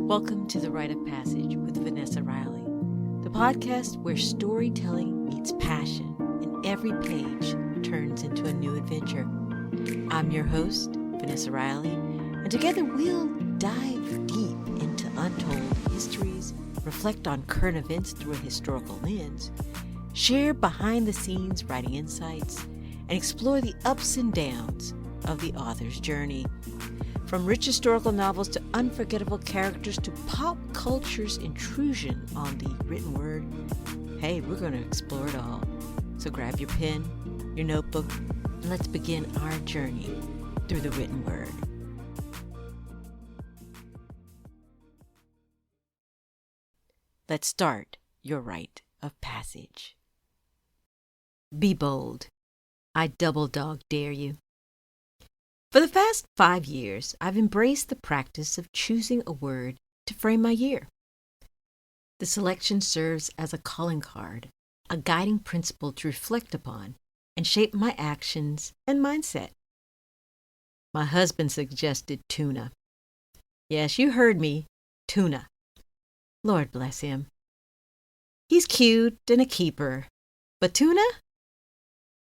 Welcome to The Rite of Passage with Vanessa Riley, the podcast where storytelling meets passion and every page turns into a new adventure. I'm your host, Vanessa Riley, and together we'll dive deep into untold histories, reflect on current events through a historical lens, share behind-the-scenes writing insights, and explore the ups and downs of the author's journey. From rich historical novels to unforgettable characters to pop culture's intrusion on the written word, hey, we're going to explore it all. So grab your pen, your notebook, and let's begin our journey through the written word. Let's start your rite of passage. Be bold. I double dog dare you. For the past 5 years, I've embraced the practice of choosing a word to frame my year. The selection serves as a calling card, a guiding principle to reflect upon and shape my actions and mindset. My husband suggested tuna. Yes, you heard me, tuna. Lord bless him. He's cute and a keeper, but tuna?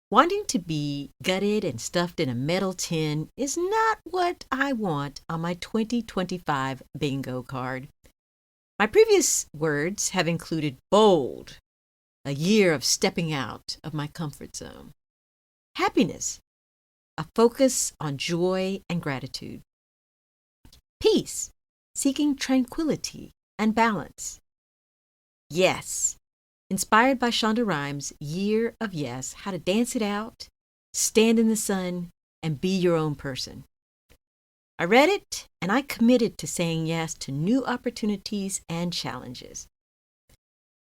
Wanting to be gutted and stuffed in a metal tin is not what I want on my 2025 bingo card. My previous words have included bold, a year of stepping out of my comfort zone. Happiness, a focus on joy and gratitude. Peace, seeking tranquility and balance. Yes. Inspired by Shonda Rhimes' Year of Yes, how to dance it out, stand in the sun, and be your own person. I read it, and I committed to saying yes to new opportunities and challenges.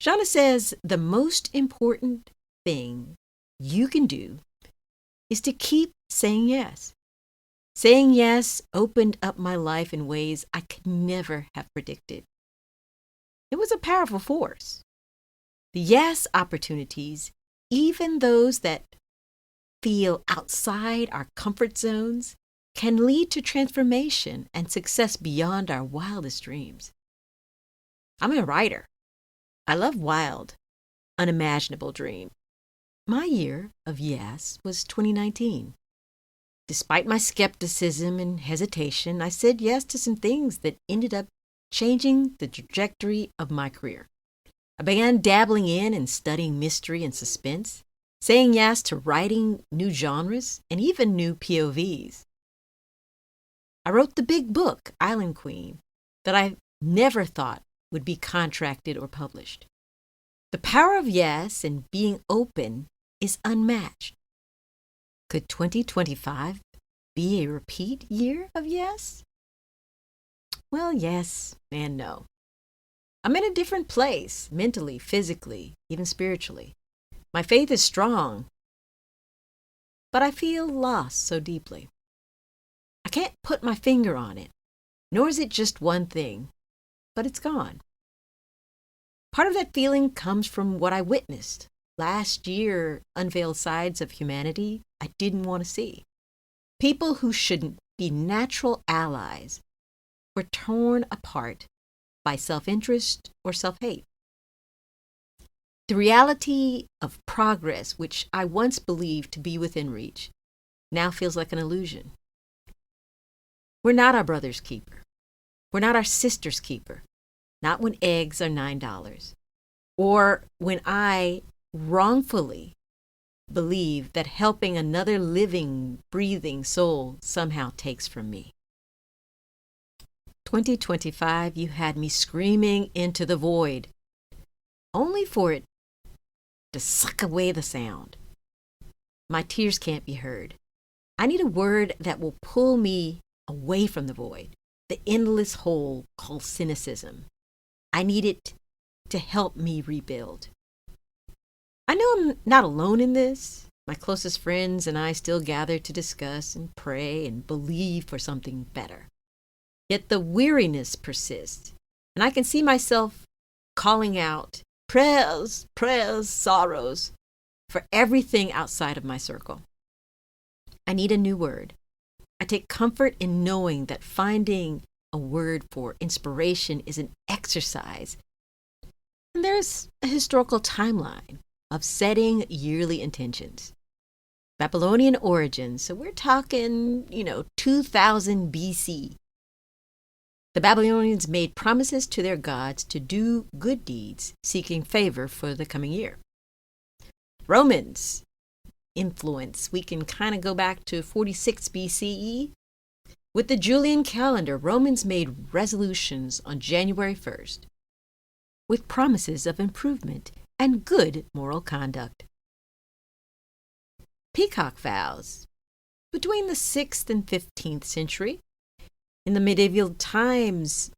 Shonda says the most important thing you can do is to keep saying yes. Saying yes opened up my life in ways I could never have predicted. It was a powerful force. The yes opportunities, even those that feel outside our comfort zones, can lead to transformation and success beyond our wildest dreams. I'm a writer. I love wild, unimaginable dreams. My year of yes was 2019. Despite my skepticism and hesitation, I said yes to some things that ended up changing the trajectory of my career. I began dabbling in and studying mystery and suspense, saying yes to writing new genres and even new POVs. I wrote the big book, Island Queen, that I never thought would be contracted or published. The power of yes and being open is unmatched. Could 2025 be a repeat year of yes? Well, yes and no. I'm in a different place, mentally, physically, even spiritually. My faith is strong, but I feel lost so deeply. I can't put my finger on it, nor is it just one thing, but it's gone. Part of that feeling comes from what I witnessed. Last year unveiled sides of humanity I didn't want to see. People who shouldn't be natural allies were torn apart by self-interest or self-hate. The reality of progress, which I once believed to be within reach, now feels like an illusion. We're not our brother's keeper. We're not our sister's keeper. Not when eggs are $9. Or when I wrongfully believe that helping another living, breathing soul somehow takes from me. 2025, you had me screaming into the void, only for it to suck away the sound. My tears can't be heard. I need a word that will pull me away from the void, the endless hole called cynicism. I need it to help me rebuild. I know I'm not alone in this. My closest friends and I still gather to discuss and pray and believe for something better. Yet the weariness persists, and I can see myself calling out prayers, sorrows for everything outside of my circle. I need a new word. I take comfort in knowing that finding a a word for inspiration is an exercise. And there's a historical timeline of setting yearly intentions. Babylonian origins, so we're talking, 2000 BC. The Babylonians made promises to their gods to do good deeds, seeking favor for the coming year. Romans influence, we can kind of go back to 46 BCE. With the Julian calendar, Romans made resolutions on January 1st with promises of improvement and good moral conduct. Peacock vows. Between the 6th and 15th century, in the medieval times,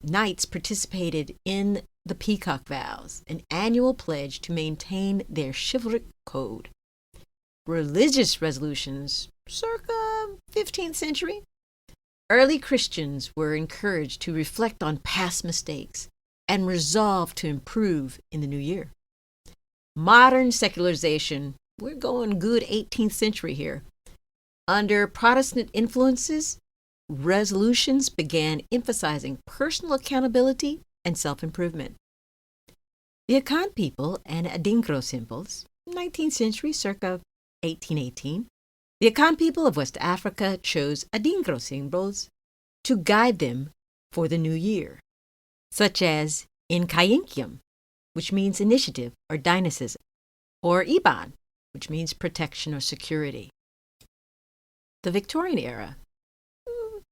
knights participated in the peacock vows, an annual pledge to maintain their chivalric code. Religious resolutions, circa 15th century. Early Christians were encouraged to reflect on past mistakes and resolve to improve in the new year. Modern secularization, we're going good 18th century here. Under Protestant influences, resolutions began emphasizing personal accountability and self-improvement. The Akan people and Adingro symbols, 19th century, circa 1818. The Akan people of West Africa chose Adingro symbols to guide them for the new year, such as Inkayinkyum, which means initiative or dynamism, or Iban, which means protection or security. The Victorian era,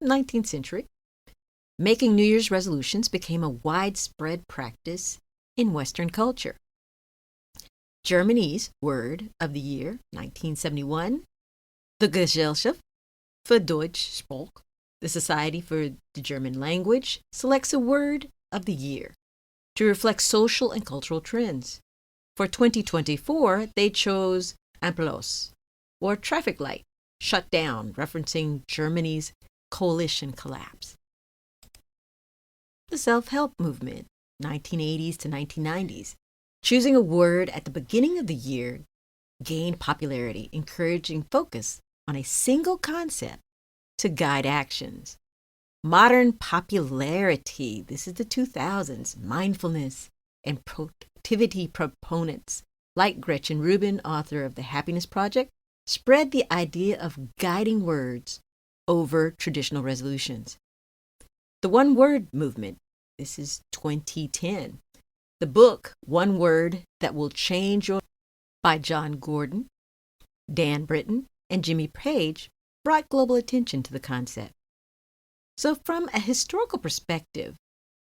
19th century, making New Year's resolutions became a widespread practice in Western culture. Germany's word of the year, 1971, the Gesellschaft für Deutsche Sprache, the Society for the German Language, selects a word of the year to reflect social and cultural trends. For 2024, they chose Amplos, or traffic light, shut down, referencing Germany's coalition collapse. The self-help movement, 1980s to 1990s, choosing a word at the beginning of the year gained popularity, encouraging focus on a single concept to guide actions. Modern popularity, this is the 2000s, mindfulness and productivity proponents like Gretchen Rubin, author of The Happiness Project, spread the idea of guiding words over traditional resolutions. The One Word movement, this is 2010. The book, One Word That Will Change Your by John Gordon, Dan Britton, and Jimmy Page, brought global attention to the concept. So from a historical perspective,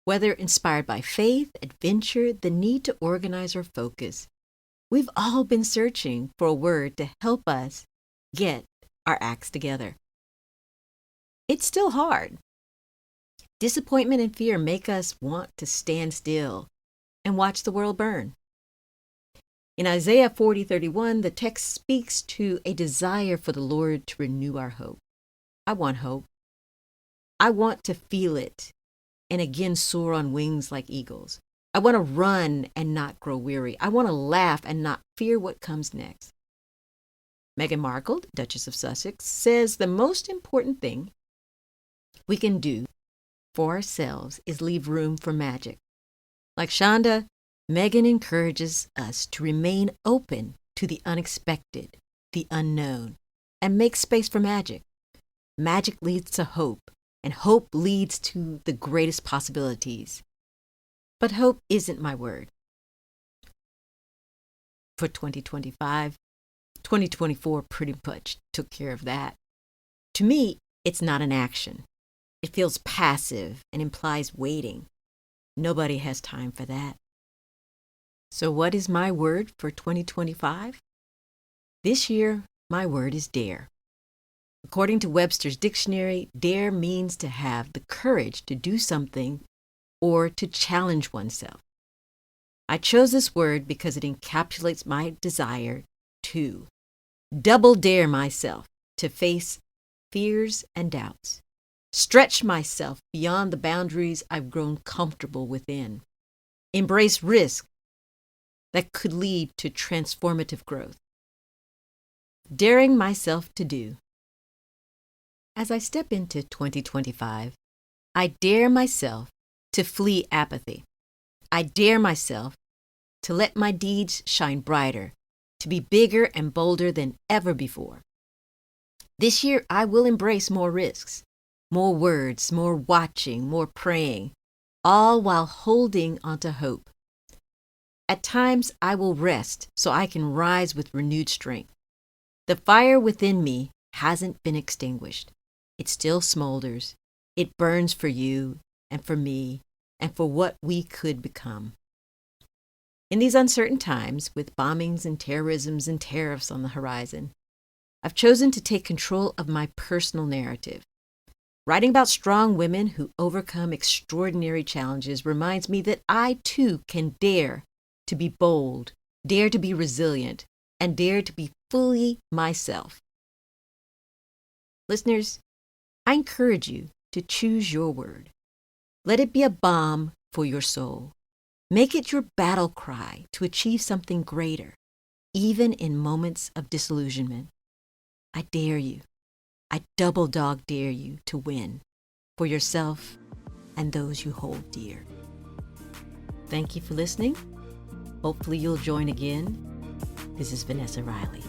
whether inspired by faith, adventure, the need to organize or focus, we've all been searching for a word to help us get our acts together. It's still hard. Disappointment and fear make us want to stand still and watch the world burn. In Isaiah 40:31, the text speaks to a desire for the Lord to renew our hope. I want hope. I want to feel it and again soar on wings like eagles. I want to run and not grow weary. I want to laugh and not fear what comes next. Meghan Markle, Duchess of Sussex, says the most important thing we can do for ourselves is leave room for magic. Like Shonda, Meghan encourages us to remain open to the unexpected, the unknown, and make space for magic. Magic leads to hope, and hope leads to the greatest possibilities. But hope isn't my word. For 2025, 2024 pretty much took care of that. To me, it's not an action. It feels passive and implies waiting. Nobody has time for that. So what is my word for 2025? This year, my word is dare. According to Webster's dictionary, dare means to have the courage to do something or to challenge oneself. I chose this word because it encapsulates my desire to double dare myself to face fears and doubts, stretch myself beyond the boundaries I've grown comfortable within, embrace risk that could lead to transformative growth. Daring myself to do. As I step into 2025, I dare myself to flee apathy. I dare myself to let my deeds shine brighter, to be bigger and bolder than ever before. This year, I will embrace more risks, more words, more watching, more praying, all while holding onto hope. At times, I will rest so I can rise with renewed strength. The fire within me hasn't been extinguished. It still smolders. It burns for you and for me and for what we could become. In these uncertain times, with bombings and terrorisms and tariffs on the horizon, I've chosen to take control of my personal narrative. Writing about strong women who overcome extraordinary challenges reminds me that I too can dare to be bold, dare to be resilient, and dare to be fully myself. Listeners, I encourage you to choose your word. Let it be a balm for your soul. Make it your battle cry to achieve something greater, even in moments of disillusionment. I dare you. I double dog dare you to win for yourself and those you hold dear. Thank you for listening. Hopefully you'll join again. This is Vanessa Riley.